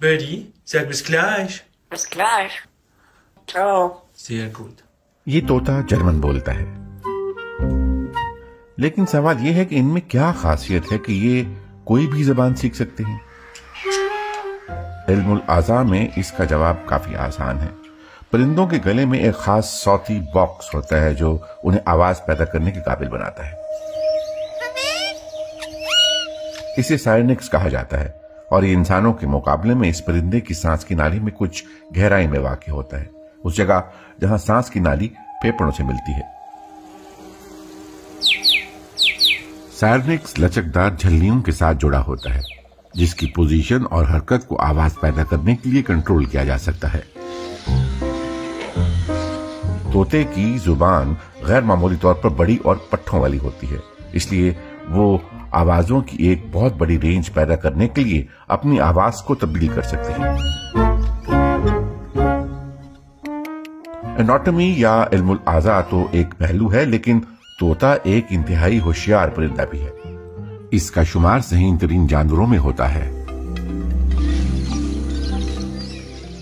Birdie, sag bis gleich. Bis gleich. Ciao. Sehr gut. یہ طوطا German بولتا ہے، لیکن سوال یہ ہے کہ ان میں کیا خاصیت ہے کہ یہ کوئی بھی زبان سیکھ سکتے ہیں؟ علم الاعضاء میں اس کا جواب کافی آسان ہے۔ پرندوں کے گلے میں ایک خاص صوتی باکس ہوتا ہے جو انہیں آواز پیدا کرنے کے قابل بناتا ہے۔ اسے سائرنکس کہا جاتا ہے اور یہ انسانوں کے مقابلے میں اس پرندے کی سانس کی نالی میں کچھ گہرائی میں واقع ہوتا ہے، اس جگہ جہاں سانس کی نالی پھیپھڑوں سے ملتی ہے۔ سائرنکس لچکدار جھلیوں کے ساتھ جڑا ہوتا ہے جس کی پوزیشن اور حرکت کو آواز پیدا کرنے کے لیے کنٹرول کیا جا سکتا ہے۔ طوطے کی زبان غیر معمولی طور پر بڑی اور پٹھوں والی ہوتی ہے، اس لیے وہ آوازوں کی ایک بہت بڑی رینج پیدا کرنے کے لیے اپنی آواز کو تبدیل کر سکتے ہیں۔ اناٹمی یا علم الاعضاء تو ایک پہلو ہے، لیکن طوطا ایک انتہائی ہوشیار پرندہ بھی ہے۔ اس کا شمار ذہین ترین جانوروں میں ہوتا ہے۔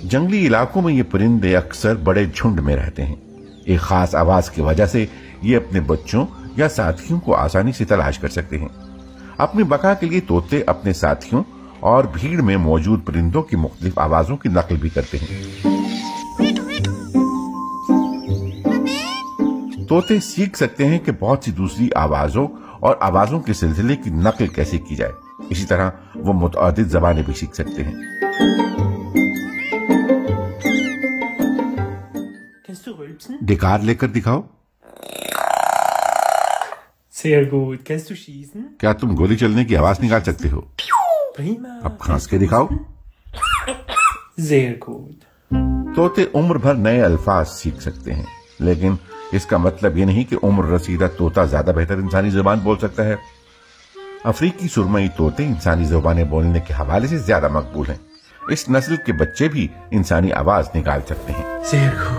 جنگلی علاقوں میں یہ پرندے اکثر بڑے جھنڈ میں رہتے ہیں۔ ایک خاص آواز کی وجہ سے یہ اپنے بچوں یا ساتھیوں کو آسانی سے تلاش کر سکتے ہیں۔ اپنی بقا کے لیے طوطے اپنے ساتھیوں اور بھیڑ میں موجود پرندوں کی مختلف آوازوں کی نقل بھی کرتے ہیں۔ طوطے سیکھ سکتے ہیں کہ بہت سی دوسری آوازوں اور آوازوں کے سلسلے کی نقل کیسے کی جائے، اسی طرح وہ متعدد زبانیں بھی سیکھ سکتے ہیں۔ ڈکار لے کر دکھاؤ۔ Sehr gut. Kennst du schießen? کیا تم گولی چلنے کی آواز نکال سکتے ہو؟ Prima. اب کھانس کے دکھاؤ۔ Sehr gut. طوطے عمر بھر نئے الفاظ سیکھ سکتے ہیں، لیکن اس کا مطلب یہ نہیں کہ عمر رسیدہ طوطا زیادہ بہتر انسانی زبان بول سکتا ہے۔ افریقی سرمئی طوطے انسانی زبانیں بولنے کے حوالے سے زیادہ مقبول ہیں۔ اس نسل کے بچے بھی انسانی آواز نکال سکتے ہیں۔ Sehr gut.